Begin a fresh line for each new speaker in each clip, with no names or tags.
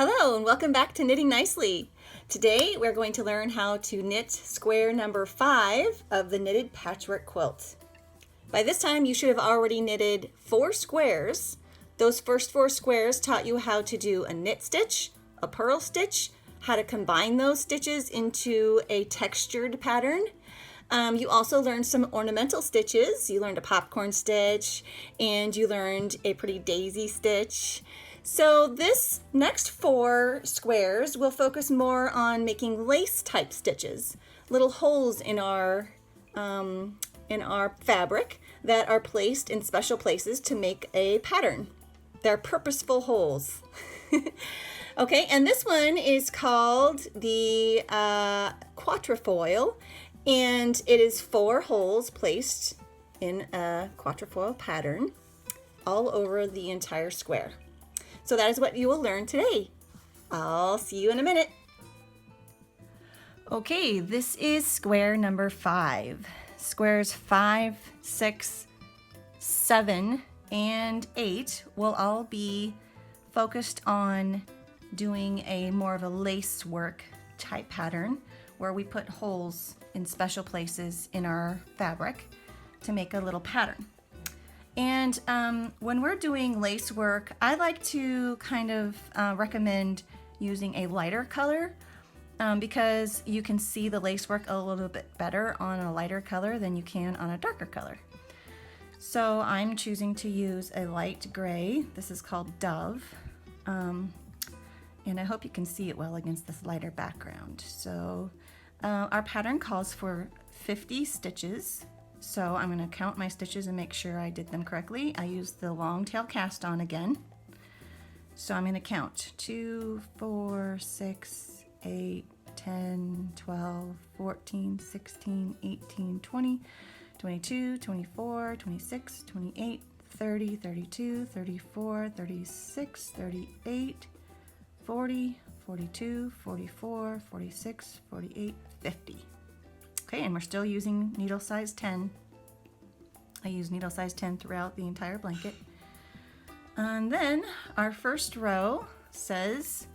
Hello and welcome back to Knitting Nicely. Today we're going to learn how to knit square number 5 of the knitted patchwork quilt. By this time you should have already knitted 4 squares. Those first 4 squares taught you how to do a knit stitch, a purl stitch, how to combine those stitches into a textured pattern. You also learned some ornamental stitches. You learned a popcorn stitch and you learned a pretty daisy stitch. So this next 4 squares will focus more on making lace type stitches, little holes in our fabric that are placed in special places to make a pattern. They're purposeful holes. Okay, and this one is called the Quatrefoil, and it is 4 holes placed in a Quatrefoil pattern all over the entire square. So that is what you will learn today. I'll see you in a minute. Okay, this is square number 5. Squares 5, 6, 7, and 8 will all be focused on doing a more of a lace work type pattern where we put holes in special places in our fabric to make a little pattern. And when we're doing lace work, I like to kind of recommend using a lighter color because you can see the lace work a little bit better on a lighter color than you can on a darker color. So I'm choosing to use a light gray. This is called Dove. And I hope you can see it well against this lighter background. So our pattern calls for 50 stitches. So I'm going to count my stitches and make sure I did them correctly. I used the long tail cast on again. So I'm going to count 2, 4, 6, 8, 10, 12, 14, 16, 18, 20, 22, 24, 26, 28, 30, 32, 34, 36, 38, 40, 42, 44, 46, 48, 50. Okay, and we're still using needle size 10. I use needle size 10 throughout the entire blanket. And then our first row says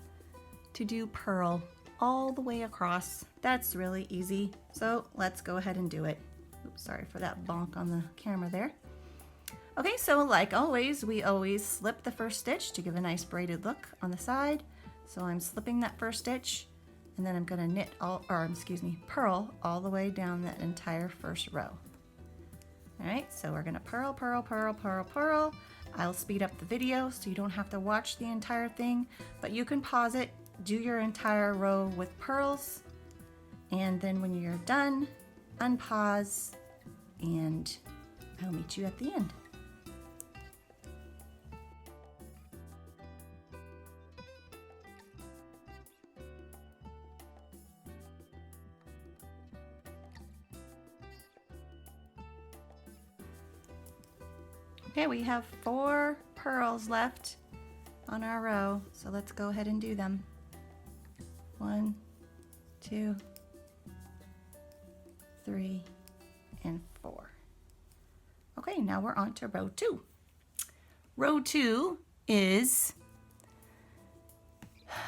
to do purl all the way across. That's really easy. So let's go ahead and do it. Oops, sorry for that bonk on the camera there. Okay, so like always, we always slip the first stitch to give a nice braided look on the side. So I'm slipping that first stitch, and then I'm going to purl all the way down that entire first row. All right, so we're going to purl, purl, purl, purl, purl. I'll speed up the video so you don't have to watch the entire thing, but you can pause it, do your entire row with purls, and then when you're done, unpause, and I'll meet you at the end. Okay, we have 4 purls left on our row, so let's go ahead and do them. 1, 2, 3, and 4. Okay, now we're on to row 2. Row 2 is,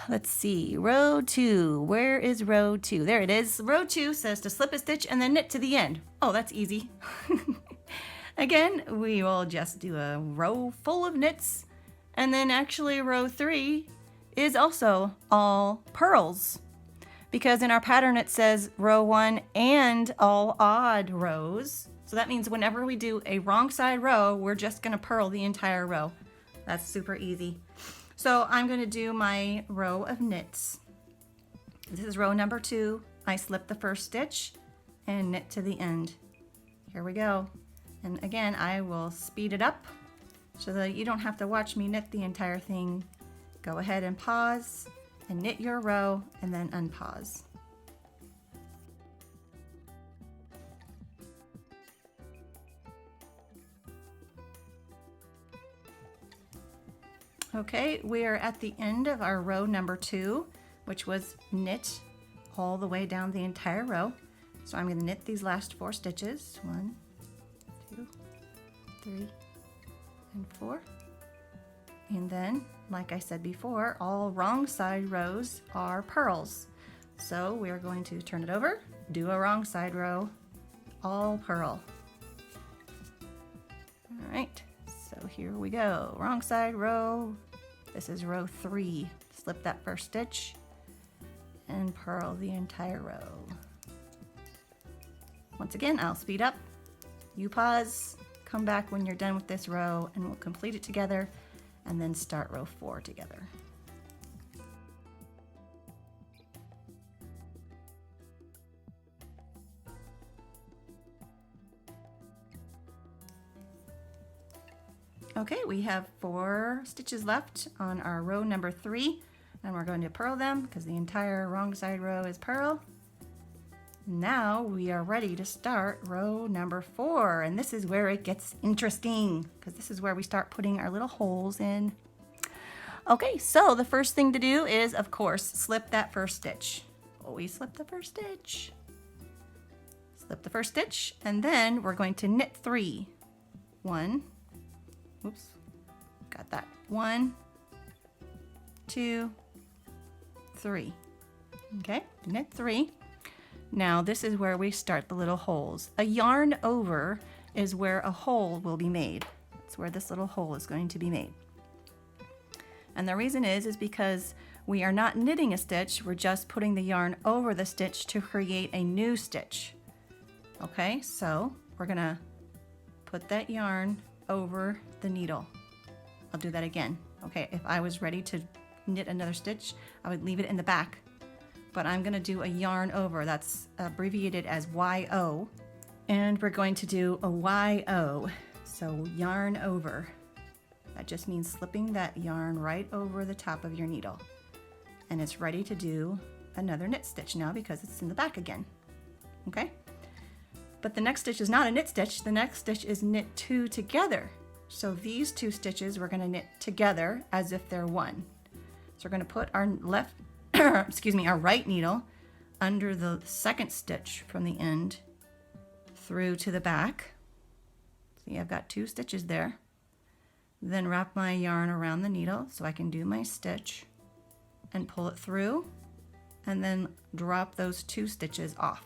let's see, row 2. Where is row 2? There it is. Row 2 says to slip a stitch and then knit to the end. Oh, that's easy. Again, we will just do a row full of knits, and then actually row 3 is also all purls, because in our pattern it says row 1 and all odd rows. So that means whenever we do a wrong side row, we're just going to purl the entire row. That's super easy. So I'm going to do my row of knits. This is row number 2. I slip the first stitch and knit to the end. Here we go. And again, I will speed it up so that you don't have to watch me knit the entire thing. Go ahead and pause and knit your row and then unpause. Okay, we are at the end of our row number 2, which was knit all the way down the entire row. So I'm going to knit these last 4 stitches. 1, 2, 3, and 4. And then, like I said before, all wrong side rows are purls. So we're going to turn it over, do a wrong side row, all purl. All right, so here we go. Wrong side row. This is row 3. Slip that first stitch and purl the entire row. Once again, I'll speed up. You pause, come back when you're done with this row, and we'll complete it together and then start row 4 together. Okay, we have 4 stitches left on our row number 3, and we're going to purl them because the entire wrong side row is purl. Now we are ready to start row number 4, and this is where it gets interesting because this is where we start putting our little holes in. Okay, so the first thing to do is, of course, slip that first stitch. Always slip the first stitch. Slip the first stitch, and then we're going to knit 3. 1, oops, got that. 1, 2, 3. Okay, knit 3. Now this is where we start the little holes. A yarn over is where a hole will be made. It's where this little hole is going to be made. And the reason is because we are not knitting a stitch, we're just putting the yarn over the stitch to create a new stitch. Okay, so we're gonna put that yarn over the needle. I'll do that again. Okay, if I was ready to knit another stitch, I would leave it in the back. But I'm gonna do a yarn over. That's abbreviated as YO. And we're going to do a YO. So yarn over. That just means slipping that yarn right over the top of your needle. And it's ready to do another knit stitch now because it's in the back again. Okay? But the next stitch is not a knit stitch. The next stitch is knit 2 together. So these 2 stitches we're gonna knit together as if they're one. So we're gonna put our left our right needle under the second stitch from the end through to the back. See, I've got 2 stitches there. Then wrap my yarn around the needle so I can do my stitch and pull it through and then drop those 2 stitches off.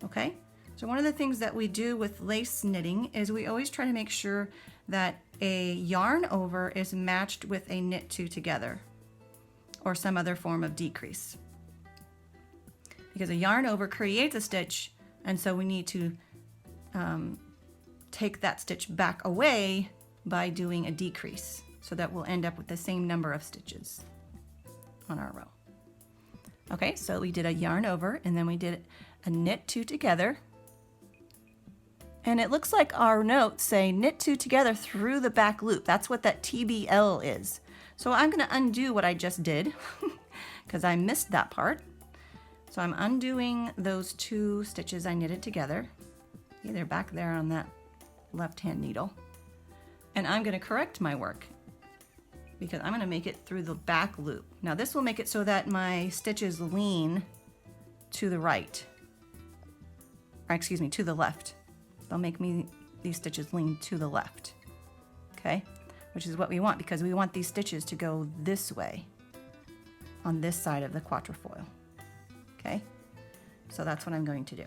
Okay? So one of the things that we do with lace knitting is we always try to make sure that a yarn over is matched with a knit 2 together, or some other form of decrease. Because a yarn over creates a stitch, and so we need to take that stitch back away by doing a decrease, so that we'll end up with the same number of stitches on our row. Okay, so we did a yarn over, and then we did a knit 2 together. And it looks like our notes say knit 2 together through the back loop. That's what that TBL is. So I'm going to undo what I just did because I missed that part. So I'm undoing those 2 stitches I knitted together. See, they're back there on that left-hand needle. And I'm going to correct my work because I'm going to make it through the back loop. Now this will make it so that my stitches lean to the right, or excuse me, to the left. They'll make these stitches lean to the left. Okay? Which is what we want because we want these stitches to go this way on this side of the quatrefoil. Okay, so that's what I'm going to do.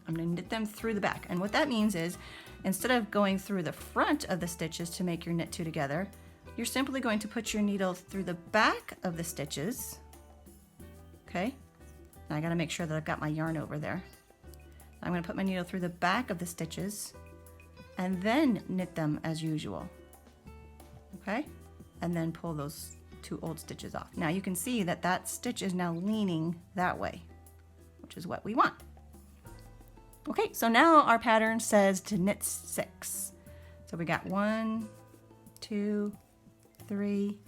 I'm going to knit them through the back, and what that means is instead of going through the front of the stitches to make your knit 2 together, you're simply going to put your needle through the back of the stitches. Okay, now I got to make sure that I've got my yarn over there. I'm going to put my needle through the back of the stitches and then knit them as usual. Okay, and then pull those 2 old stitches off. Now you can see that that stitch is now leaning that way, which is what we want. Okay, so now our pattern says to knit 6. So we got 1, 2, 3,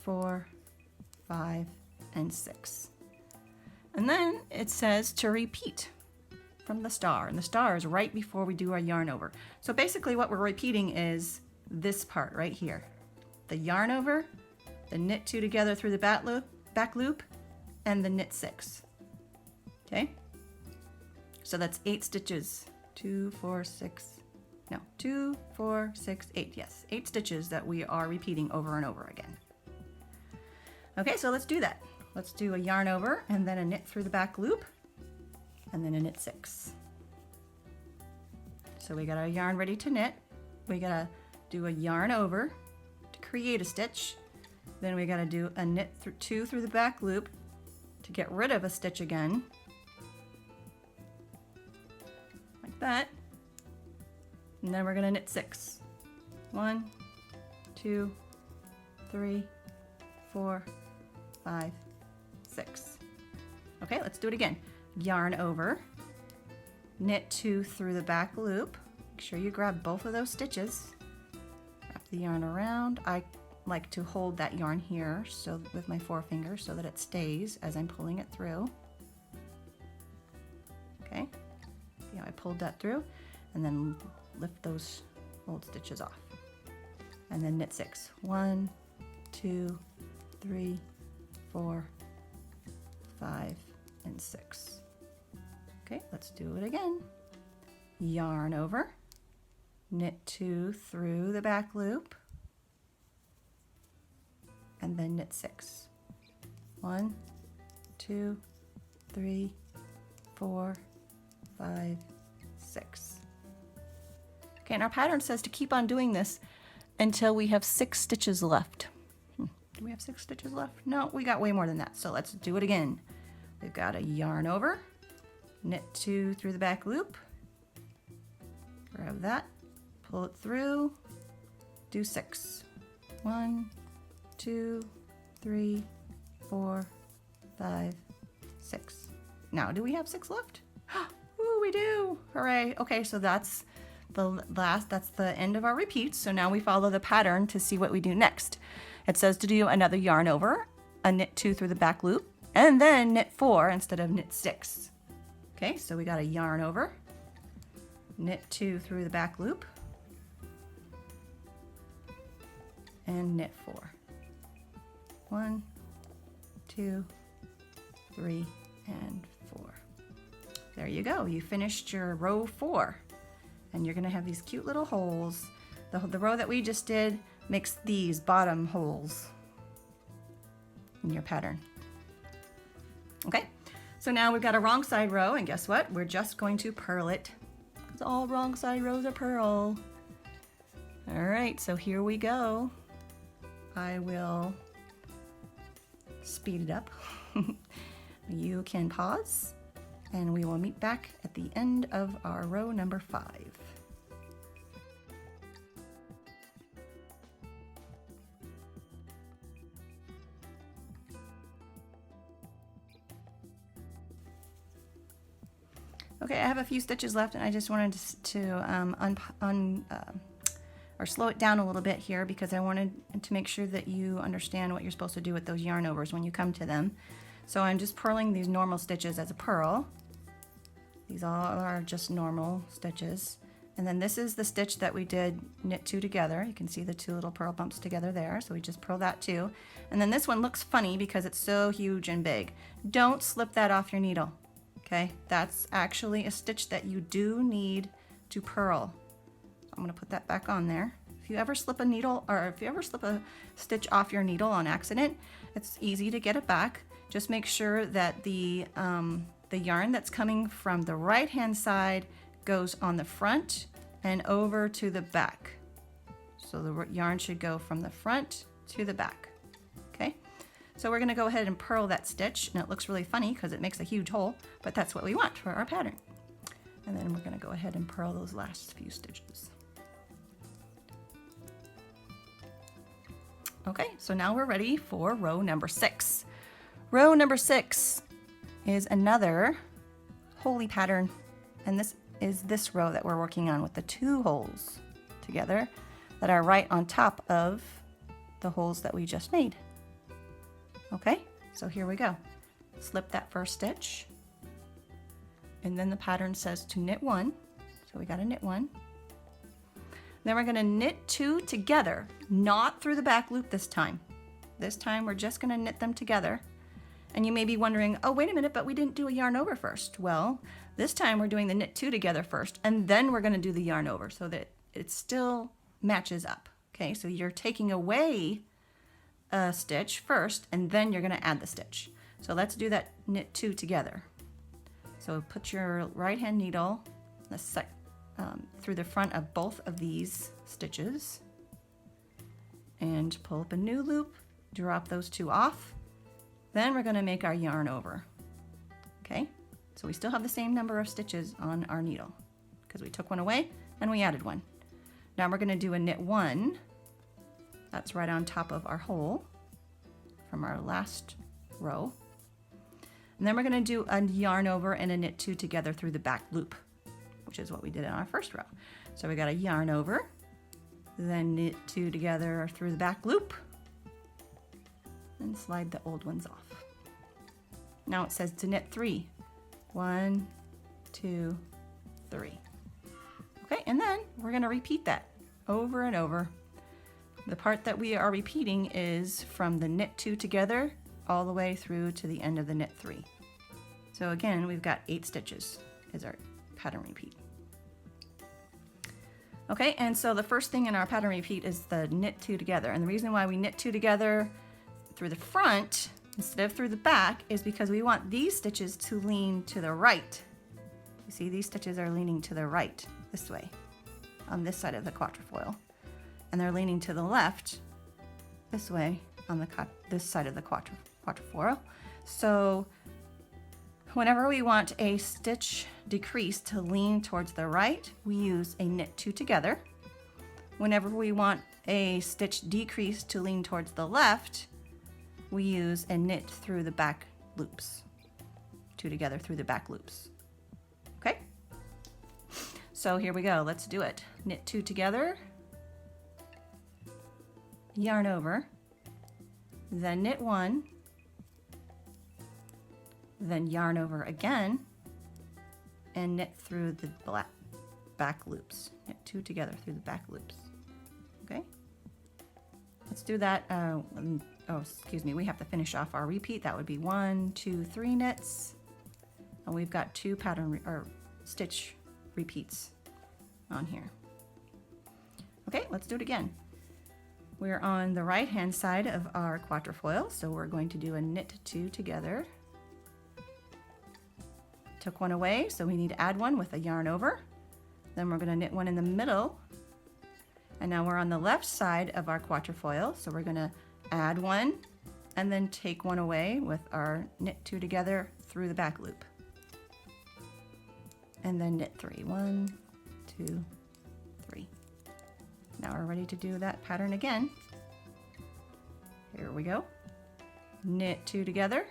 4, 5, and 6. And then it says to repeat from the star, and the star is right before we do our yarn over. So basically what we're repeating is this part right here. The yarn over, the knit 2 together through the back loop, and the knit 6. Okay? So that's 8 stitches. 2, 4, 6, no, 2, 4, 6, 8, yes, 8 stitches that we are repeating over and over again. Okay, so let's do that. Let's do a yarn over and then a knit through the back loop and then a knit 6. So we got our yarn ready to knit. We gotta do a yarn over to create a stitch. Then we gotta do a knit 2 through the back loop to get rid of a stitch again. Like that. And then we're gonna knit 6. 1, 2, 3, 4, 5, 6. Okay, let's do it again. Yarn over, knit 2 through the back loop. Make sure you grab both of those stitches. Wrap the yarn around. I like to hold that yarn here so with my forefinger so that it stays as I'm pulling it through. Okay, see how I pulled that through? And then lift those old stitches off. And then knit 6. 1, 2, 3, 4, 5, and 6. Okay, let's do it again. Yarn over, knit 2 through the back loop, and then knit 6. 1, 2, 3, 4, 5, 6. Okay, and our pattern says to keep on doing this until we have 6 stitches left. Do we have 6 stitches left? No, we got way more than that. So let's do it again. We've got a yarn over, knit 2 through the back loop, grab that, pull it through, do 6. 1, 2, 3, 4, 5, 6. Now, do we have 6 left? Ooh, we do. Hooray. Okay, so that's the end of our repeats. So now we follow the pattern to see what we do next. It says to do another yarn over, a knit 2 through the back loop, and then knit 4 instead of knit 6. Okay, so we got a yarn over, knit 2 through the back loop, and knit 4. 1, 2, 3, and 4. There you go. You finished your row 4. And you're going to have these cute little holes. The row that we just did makes these bottom holes in your pattern. Okay, so now we've got a wrong side row, and guess what? We're just going to purl it, because all wrong side rows are purl. All right, so here we go. I will speed it up. You can pause, and we will meet back at the end of our row number 5. Okay, I have a few stitches left, and I just wanted to or slow it down a little bit here because I wanted to make sure that you understand what you're supposed to do with those yarn overs when you come to them. So I'm just purling these normal stitches as a purl. These all are just normal stitches. And then this is the stitch that we did knit 2 together. You can see the 2 little purl bumps together there. So we just purl that too. And then this one looks funny because it's so huge and big. Don't slip that off your needle. Okay, that's actually a stitch that you do need to purl. I'm going to put that back on there. If you ever slip a needle, or if you ever slip a stitch off your needle on accident, it's easy to get it back. Just make sure that the yarn that's coming from the right hand side goes on the front and over to the back. So the yarn should go from the front to the back. Okay, so we're going to go ahead and purl that stitch, and it looks really funny because it makes a huge hole, but that's what we want for our pattern. And then we're going to go ahead and purl those last few stitches. Okay, so now we're ready for row number 6. Row number 6 is another holy pattern, and this is this row that we're working on with the 2 holes together that are right on top of the holes that we just made. Okay, so here we go. Slip that first stitch, and then the pattern says to knit 1, so we got to knit 1. Then we're going to knit 2 together, not through the back loop this time. This time we're just going to knit them together. And you may be wondering, oh, wait a minute, but we didn't do a yarn over first. Well, this time we're doing the knit 2 together first, and then we're going to do the yarn over so that it still matches up. Okay, so you're taking away a stitch first, and then you're going to add the stitch. So let's do that knit 2 together. So put your right hand needle through the front of both of these stitches and pull up a new loop, drop those 2 off. Then we're going to make our yarn over. Okay, so we still have the same number of stitches on our needle because we took one away and we added one. Now we're going to do a knit 1. That's right on top of our hole from our last row. And then we're going to do a yarn over and a knit 2 together through the back loop, which is what we did in our first row. So we got a yarn over, then knit 2 together through the back loop, and slide the old ones off. Now it says to knit 3. 1, 2, 3. Okay, and then we're going to repeat that over and over. The part that we are repeating is from the knit 2 together all the way through to the end of the knit 3. So again, we've got 8 stitches is our pattern repeat. Okay, and so the first thing in our pattern repeat is the knit 2 together. And the reason why we knit 2 together through the front instead of through the back is because we want these stitches to lean to the right. You see, these stitches are leaning to the right this way on this side of the quatrefoil, and they're leaning to the left this way on this side of the quatrefoil. So whenever we want a stitch decrease to lean towards the right, we use a knit 2 together. Whenever we want a stitch decrease to lean towards the left, we use a knit through the back loops. 2 together through the back loops. Okay? So here we go. Let's do it. Knit 2 together, yarn over, then knit 1, then yarn over again, and knit through the back loops. Knit 2 together through the back loops. Okay? Let's do that. We have to finish off our repeat. That would be 1, 2, 3 knits, and we've got 2 stitch repeats on here. Okay, let's do it again. We're on the right hand side of our quatrefoil, so we're going to do a knit 2 together. Took one away, so we need to add one with a yarn over. Then we're going to knit one in the middle, and now we're on the left side of our quatrefoil, so we're going to add one and then take one away with our knit 2 together through the back loop, and then knit 3. 1, 2, 3. Now we're ready to do that pattern again. Here we go. Knit 2 together,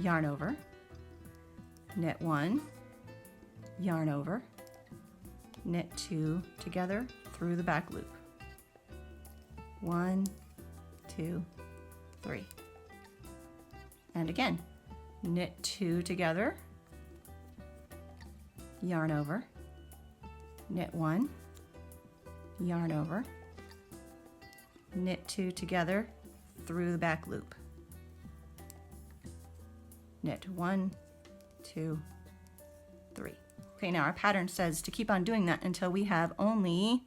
yarn over, knit 1, yarn over, knit 2 together through the back loop. 1, 2, 3. And again, knit 2 together, yarn over, knit 1, yarn over, knit 2 together through the back loop, knit 1, 2, 3. Okay, now our pattern says to keep on doing that until we have only,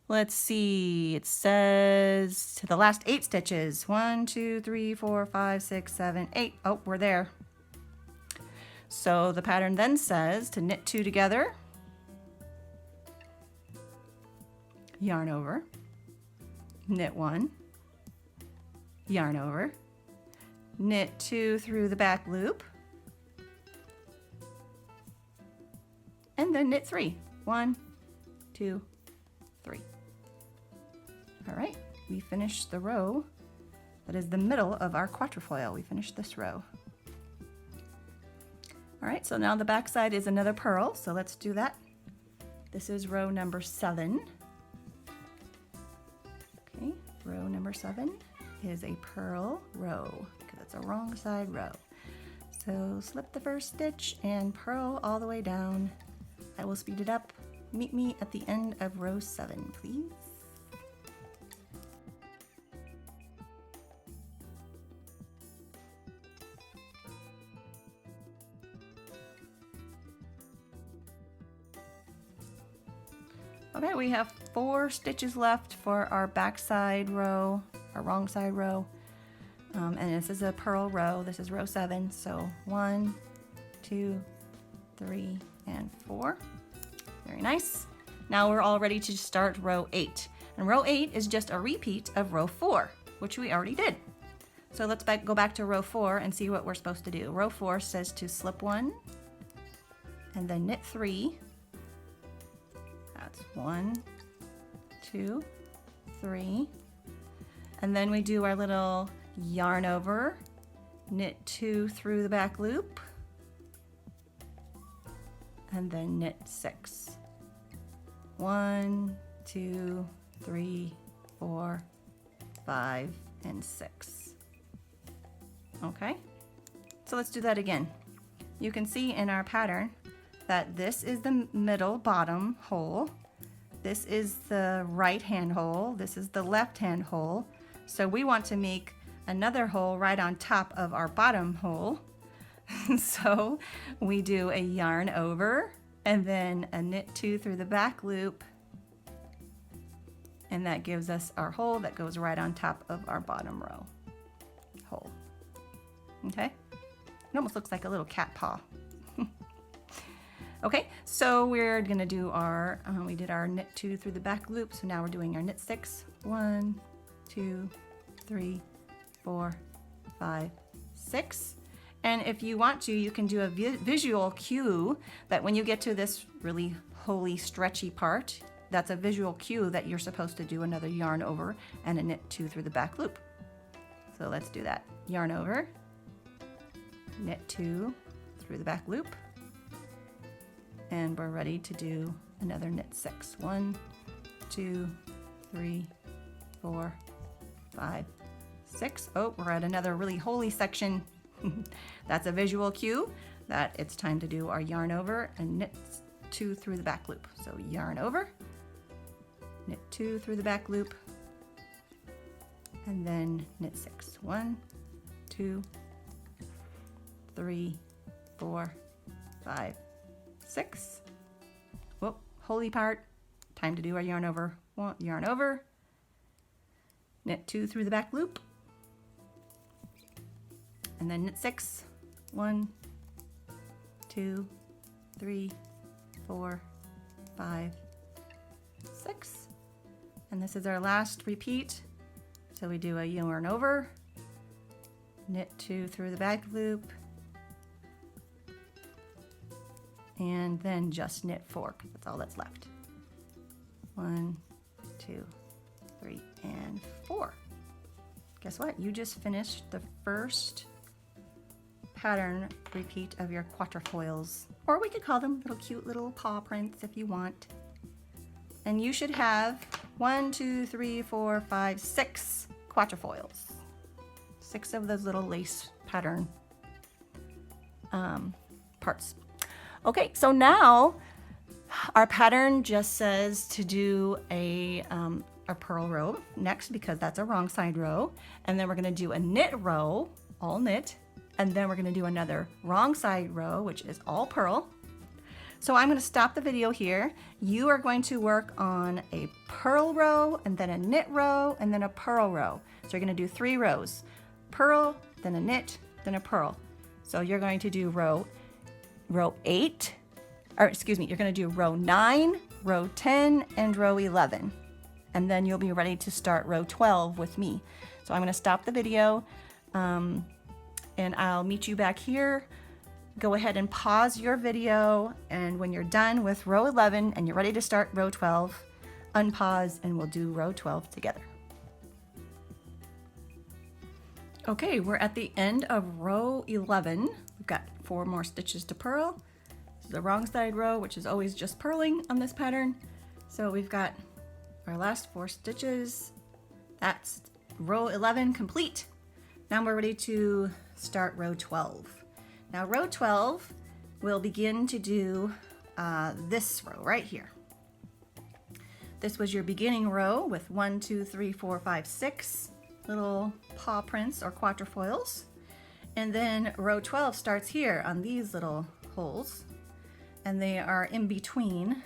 let's see, it says to the last 8 stitches. 1, 2, 3, 4, 5, 6, 7, 8. Oh, we're there. So the pattern then says to knit 2 together, yarn over, knit 1, yarn over, knit 2 through the back loop, and then knit 3. 1, 2, 3. All right, we finished the row that is the middle of our quatrefoil. We finished this row. All right, so now the back side is another purl, so let's do that. This is row number 7. Okay, row number 7 is a purl row because it's a wrong side row. So slip the first stitch and purl all the way down. I will speed it up. Meet me at the end of row 7, please. Okay, we have 4 stitches left for our back side row, our wrong side row. And this is a purl row. This is row 7. So 1, 2, 3, and 4. Very nice. Now we're all ready to start row 8. And row 8 is just a repeat of row 4, which we already did. So let's go back to row 4 and see what we're supposed to do. Row 4 says to slip 1 and then knit 3. That's 1, 2, 3. And then we do our little yarn over, knit 2 through the back loop, and then knit 6. 1, 2, 3, 4, 5, and 6. Okay, so let's do that again. You can see in our pattern that this is the middle bottom hole, this is the right hand hole, this is the left hand hole. So we want to make another hole right on top of our bottom hole. So we do a yarn over and then a knit 2 through the back loop, and that gives us our hole that goes right on top of our bottom row hole. Okay, it almost looks like a little cat paw. Okay, so we're gonna do our we did our knit 2 through the back loop, so now we're doing our knit 6. 1, 2, 3, 4, 5, 6. And if you want to, you can do a visual cue that when you get to this really holy stretchy part, that's a visual cue that you're supposed to do another yarn over and a knit 2 through the back loop. So let's do that. Yarn over, knit 2 through the back loop, and we're ready to do another knit 6. 1, 2, 3, 4, 5, 6. Oh, we're at another really holy section. That's a visual cue that it's time to do our yarn over and knit 2 through the back loop. So yarn over, knit 2 through the back loop, and then knit 6. 1, 2, 3, 4, 5, 6. Whoop, holy part. Time to do our yarn over. Yarn over, knit 2 through the back loop, and then knit 6. 1, 2, 3, 4, 5, 6. And this is our last repeat. So we do a yarn over, knit 2 through the back loop, and then just knit 4, because that's all that's left. 1, 2, 3, and 4. Guess what? You just finished the first pattern repeat of your quatrefoils, or we could call them little cute little paw prints if you want. And you should have 1, 2, 3, 4, 5, 6 quatrefoils. 6 of those little lace pattern parts. Okay, so now our pattern just says to do a purl row next, because that's a wrong side row, and then we're going to do a knit row, all knit, and then we're going to do another wrong side row, which is all purl. So I'm going to stop the video here. You are going to work on a purl row, and then a knit row, and then a purl row. So you're going to do 3 rows: purl, then a knit, then a purl. So you're going to do row 8, or excuse me, you're going to do row 9, row 10, and row 11. And then you'll be ready to start row 12 with me. So I'm going to stop the video, and I'll meet you back here. Go ahead and pause your video, and when you're done with row 11 and you're ready to start row 12, unpause and we'll do row 12 together. Okay, we're at the end of row 11. We've got 4 more stitches to purl. This is the wrong side row, which is always just purling on this pattern. So we've got our last 4 stitches. That's row 11 complete. Now we're ready to start row 12. Now row 12, we'll begin to do this row right here. This was your beginning row with 1, 2, 3, 4, 5, 6 little paw prints or quatrefoils. And then row 12 starts here on these little holes, and they are in between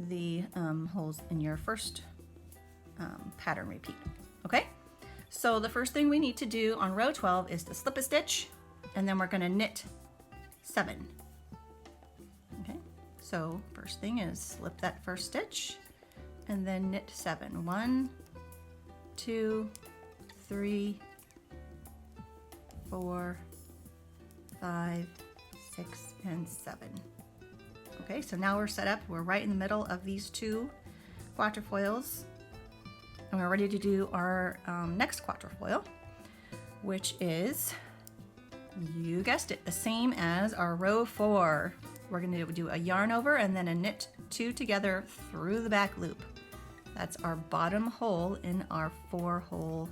the holes in your first pattern repeat. Okay, so the first thing we need to do on row 12 is to slip a stitch, and then we're going to knit 7. Okay, so first thing is slip that first stitch and then knit 7. 1, 2, 3, 4, 5, 6, and 7. Okay, so now we're set up. We're right in the middle of these 2 quatrefoils, and we're ready to do our next quatrefoil, which is, you guessed it, the same as our row 4. We're going to do a yarn over and then a knit 2 together through the back loop. That's our bottom hole in our 4-hole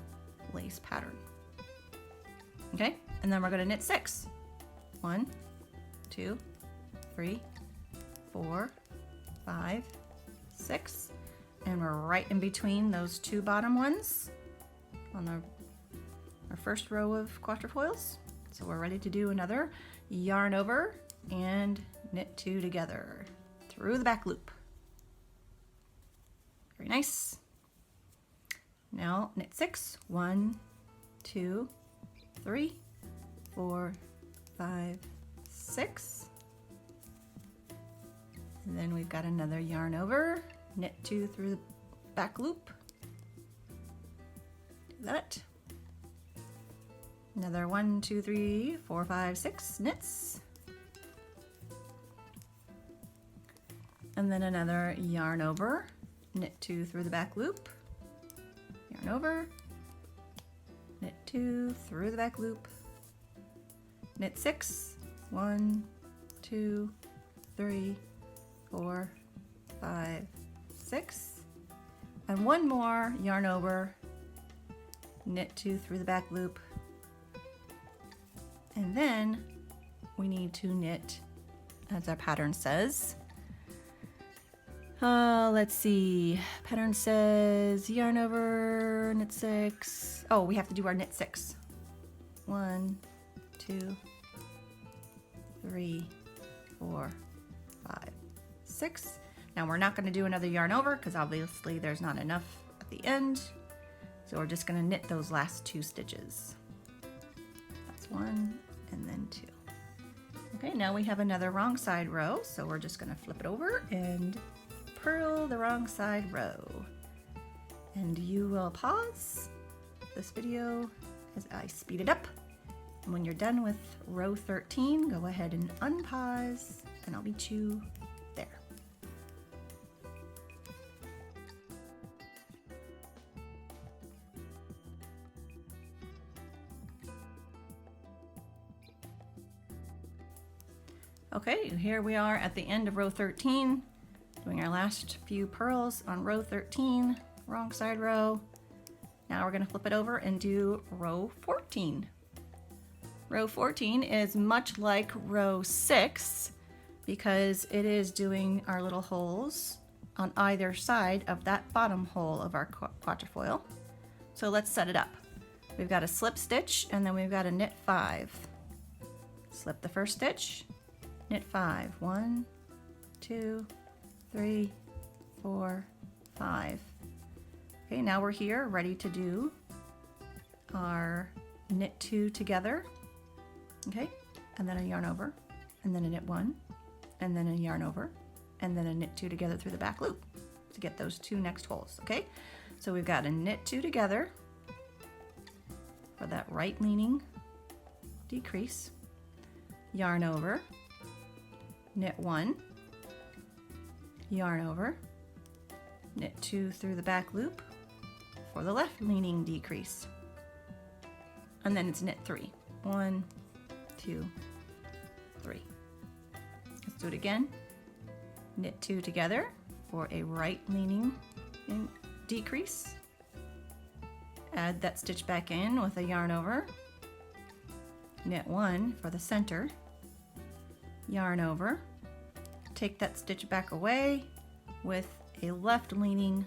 lace pattern. Okay, and then we're going to knit 6. 1, 2, 3, 4, 5, 6, and we're right in between those 2 bottom ones on our first row of quatrefoils. So we're ready to do another yarn over and knit 2 together through the back loop. Very nice. Now knit 6. 1, 2, 3, 4, 5, 6. And then we've got another yarn over, knit 2 through the back loop. Do that. Another 1, 2, 3, 4, 5, 6 knits. And then another yarn over, knit 2 through the back loop. Yarn over, knit 2 through the back loop. Knit 6. 1, 2, 3, 4, 5, 6. And one more yarn over, knit 2 through the back loop. And then we need to knit, as our pattern says. Let's see, pattern says yarn over, knit 6. Oh, we have to do our knit 6. 1, 2, 3, 4, 5, 6. Now we're not going to do another yarn over because obviously there's not enough at the end. So we're just going to knit those last 2 stitches. That's 1 and then 2. Okay, now we have another wrong side row. So we're just going to flip it over and purl the wrong side row. And you will pause this video as I speed it up. And when you're done with row 13, go ahead and unpause, and I'll meet you there. Okay, here we are at the end of row 13, doing our last few purls on row 13, wrong side row. Now we're going to flip it over and do row 14. Row 14 is much like row 6 because it is doing our little holes on either side of that bottom hole of our quatrefoil. So let's set it up. We've got a slip stitch and then we've got a knit 5. Slip the first stitch, knit 5. 1, 2, 3, 4, 5. Okay, now we're here ready to do our knit 2 together. Okay, and then a yarn over, and then a knit 1, and then a yarn over, and then a knit 2 together through the back loop to get those 2 next holes. Okay, so we've got a knit 2 together for that right leaning decrease, yarn over, knit 1, yarn over, knit 2 through the back loop for the left leaning decrease, and then it's knit 3. 1, 2, 3. Let's do it again. Knit 2 together for a right leaning decrease. Add that stitch back in with a yarn over. Knit 1 for the center. Yarn over. Take that stitch back away with a left leaning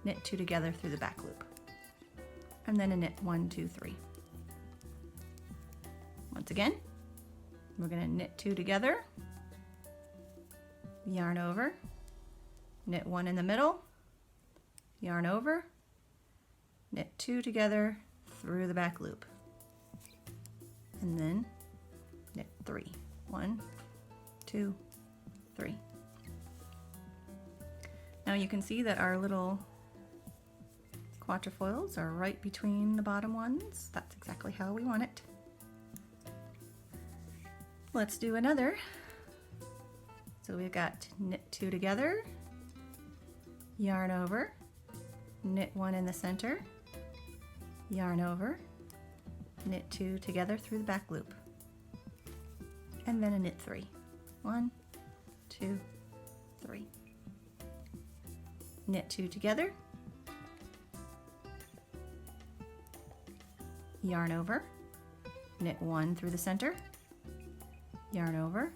knit 2 together through the back loop. And then a knit 1, 2, 3. Once again, we're going to knit 2 together, yarn over, knit 1 in the middle, yarn over, knit 2 together through the back loop, and then knit 3. 1, 2, 3. Now you can see that our little quatrefoils are right between the bottom ones. That's exactly how we want it. Let's do another. So we've got knit 2 together, yarn over, knit 1 in the center, yarn over, knit 2 together through the back loop, and then a knit 3. 1, 2, 3. Knit 2 together, yarn over, knit 1 through the center, yarn over,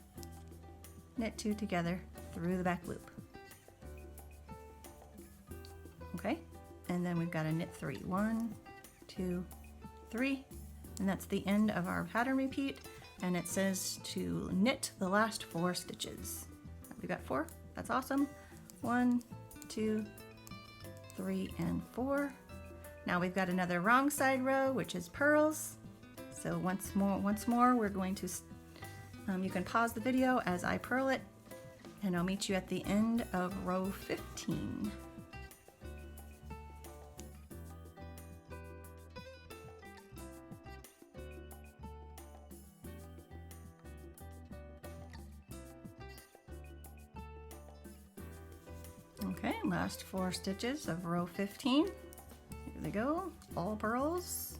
knit 2 together through the back loop. Okay, and then we've got a knit 3. 1, 2, 3, and that's the end of our pattern repeat, and it says to knit the last 4 stitches. We've got 4. That's awesome. 1, 2, 3, and 4. Now we've got another wrong side row, which is purls. So once more, we're going to, you can pause the video as I purl it, and I'll meet you at the end of row 15. Okay, last 4 stitches of row 15. Here they go, all purls.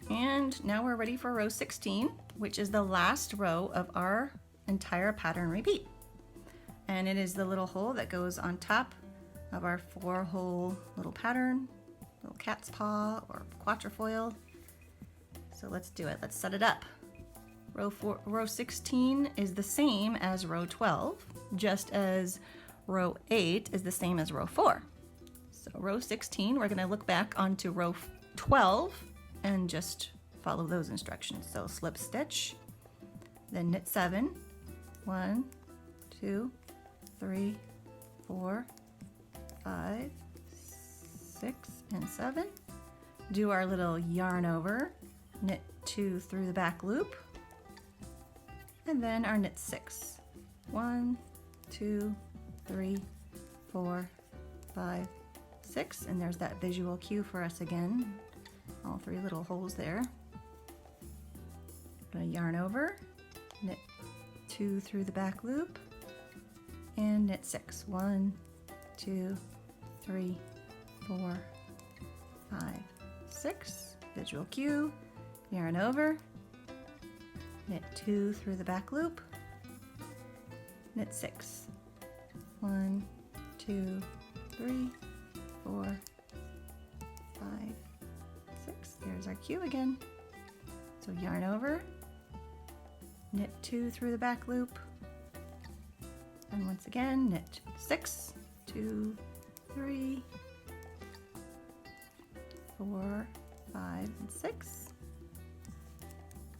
And now we're ready for row 16, which is the last row of our entire pattern repeat. And it is the little hole that goes on top of our 4-hole little pattern, little cat's paw or quatrefoil. So let's do it, let's set it up. Row 16 is the same as row 12, just as row 8 is the same as row 4. So row 16, we're going to look back onto row 12 and just follow those instructions. So slip stitch, then knit 7, 1, 2, 3, 4, 5, 6, and 7. Do our little yarn over, knit 2 through the back loop, and then our knit 6. 1, 2, 3, 4, 5, 6, and there's that visual cue for us again. All 3 little holes there. Gonna yarn over, knit 2 through the back loop, and knit 6. 1, 2, 3, 4, 5, 6. Visual cue. Yarn over, knit 2 through the back loop, knit 6. 1, 2, 3, 4, 5, 6. There's our cue again. So yarn over, knit 2 through the back loop, and once again knit 6, 2, 3, 4, 5, and 6.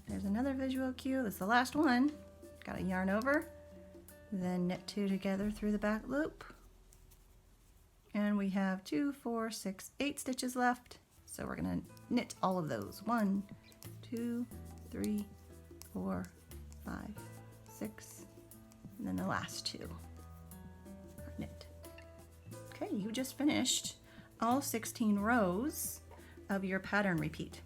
There's another visual cue. This is the last one. Got to yarn over, then knit 2 together through the back loop, and we have 2, 4, 6, 8 stitches left. So we're going to knit all of those. 1, 2, 3, 4, 5, 6, and then the last 2 are knit. Okay, you just finished all 16 rows of your pattern repeat.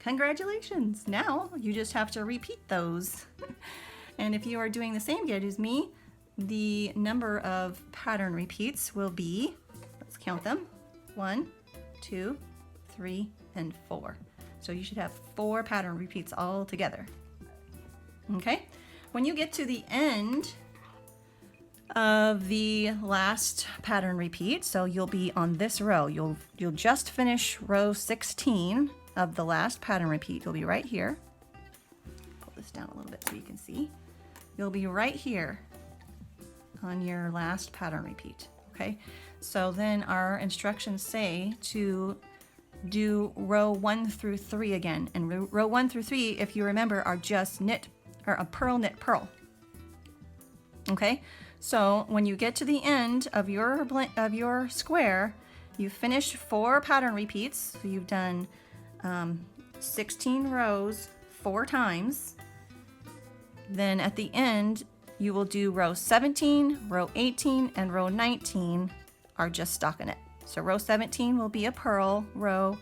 Congratulations! Now you just have to repeat those. And if you are doing the same gauge as me, the number of pattern repeats will be, let's count them, 1, 2, 3, and 4. So you should have 4 pattern repeats all together. Okay? When you get to the end of the last pattern repeat, so you'll be on this row, you'll just finish row 16 of the last pattern repeat. You'll be right here. Pull this down a little bit so you can see. You'll be right here on your last pattern repeat. Okay, so then our instructions say to do row 1 through 3 again, and row 1 through 3, if you remember, are just knit or a purl, knit, purl. Okay, So when you get to the end of your square, you've finished 4 pattern repeats. So you've done 16 rows 4 times. Then at the end, you will do row 17, row 18, and row 19 are just stockinette. So row 17 will be a purl row,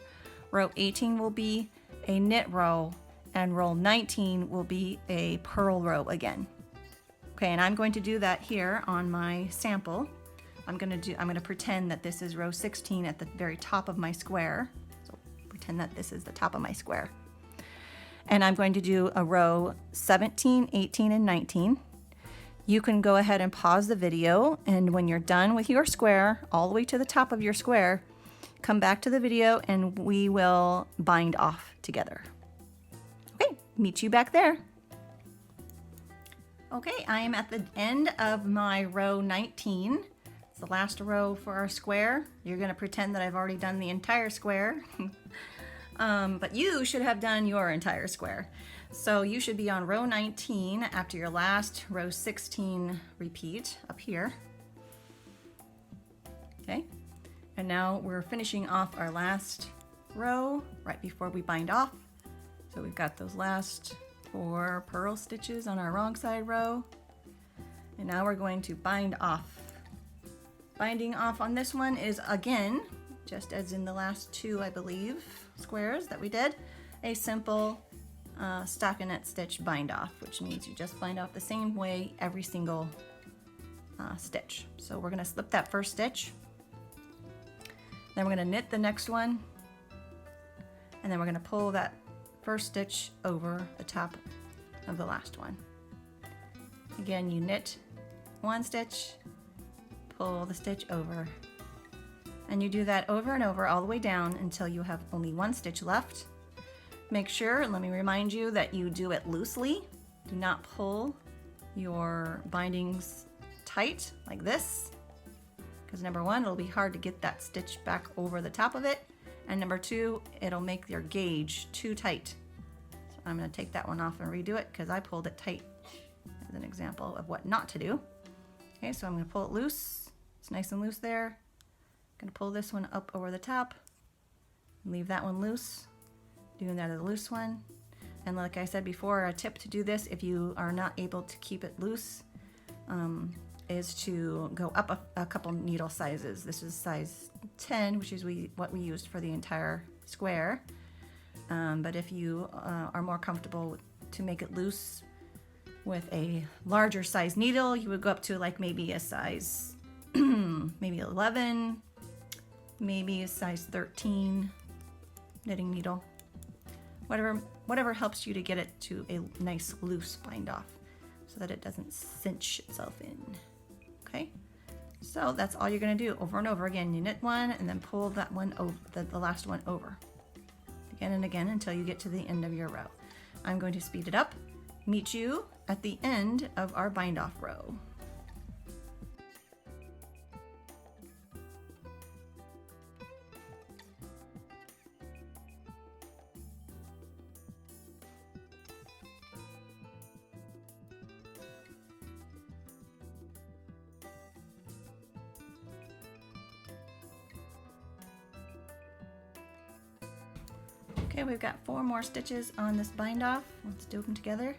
row 18 will be a knit row, and row 19 will be a purl row again. Okay, and I'm going to do that here on my sample. I'm gonna pretend that this is row 16 at the very top of my square. So pretend that this is the top of my square. And I'm going to do a row 17, 18, and 19. You can go ahead and pause the video, and when you're done with your square, all the way to the top of your square, come back to the video and we will bind off together. Okay, meet you back there. Okay, I am at the end of my row 19. It's the last row for our square. You're gonna pretend that I've already done the entire square. But you should have done your entire square. So you should be on row 19 after your last row 16 repeat up here. Okay, and now we're finishing off our last row right before we bind off. So we've got those last 4 purl stitches on our wrong side row. And now we're going to bind off. Binding off on this one is, again, just as in the last 2, I believe, squares that we did, a simple stockinette stitch bind off, which means you just bind off the same way every single stitch. So we're going to slip that first stitch, then we're going to knit the next one, and then we're going to pull that first stitch over the top of the last one. Again, you knit 1 stitch, pull the stitch over, and you do that over and over all the way down until you have only 1 stitch left. Make sure, let me remind you, that you do it loosely. Do not pull your bindings tight like this, because number 1, it'll be hard to get that stitch back over the top of it, and number 2, it'll make your gauge too tight. So I'm going to take that one off and redo it because I pulled it tight as an example of what not to do. Okay, so I'm going to pull it loose. It's nice and loose there. I'm going to pull this one up over the top, leave that one loose, doing that as a loose one. And like I said before, a tip to do this if you are not able to keep it loose is to go up a couple needle sizes. This is size 10, which is what we used for the entire square. But if you are more comfortable to make it loose with a larger size needle, you would go up to like maybe a size maybe 11, maybe a size 13 knitting needle. Whatever helps you to get it to a nice loose bind off so that it doesn't cinch itself in. Okay, so that's all you're going to do over and over again. You knit one and then pull that one over, the last one over, again and again until you get to the end of your row. I'm going to speed it up. Meet you at the end of our bind off row. Okay, we've got 4 more stitches on this bind off. Let's do them together.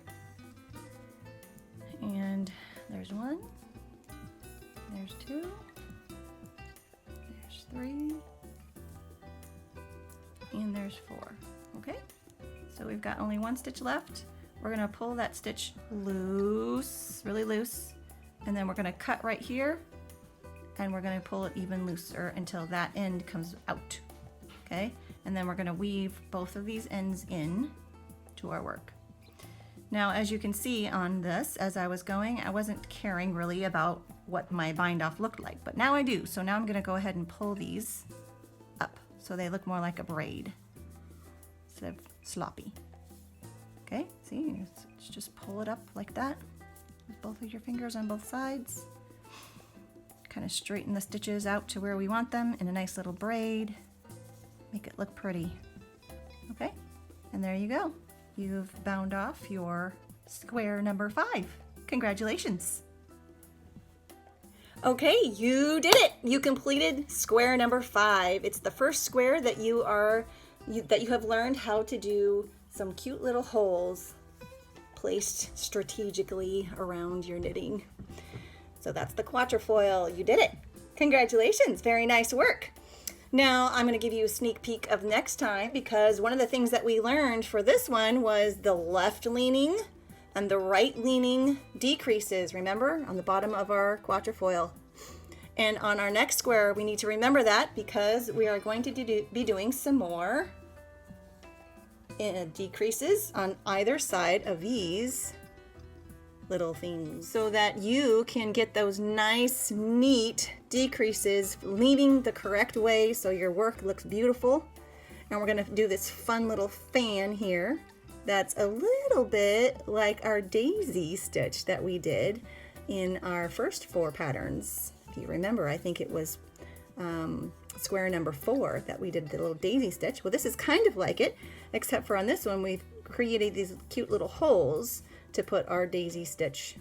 And there's 1, there's 2, there's 3, and there's 4. Okay, so we've got only 1 stitch left. We're gonna pull that stitch loose, really loose, and then we're gonna cut right here, and we're gonna pull it even looser until that end comes out. Okay, and then we're gonna weave both of these ends in to our work. Now, as you can see on this, as I was going, I wasn't caring really about what my bind off looked like, but now I do. So now I'm gonna go ahead and pull these up so they look more like a braid instead of sloppy. Okay, see, just pull it up like that with both of your fingers on both sides. Kind of straighten the stitches out to where we want them in a nice little braid. Make it look pretty. Okay, and there you go. You've bound off your square number 5. Congratulations. Okay, you did it. You completed square number 5. It's the first square that you have learned how to do some cute little holes placed strategically around your knitting. So that's the Quatrefoil. You did it. Congratulations. Very nice work. Now I'm going to give you a sneak peek of next time, because one of the things that we learned for this one was the left leaning and the right leaning decreases, remember, on the bottom of our Quatrefoil. And on our next square, we need to remember that, because we are going to be doing some more decreases on either side of these little things, so that you can get those nice, neat decreases leaning the correct way so your work looks beautiful. And we're going to do this fun little fan here that's a little bit like our daisy stitch that we did in our first 4 patterns. If you remember, I think it was square number 4 that we did the little daisy stitch. Well, this is kind of like it, except for on this one we've created these cute little holes to put our daisy stitch,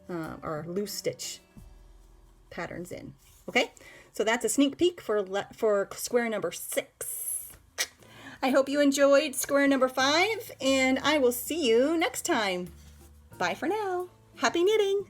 our loose stitch patterns in. Okay, so that's a sneak peek for square number 6. I hope you enjoyed square number 5, and I will see you next time. Bye for now. Happy knitting!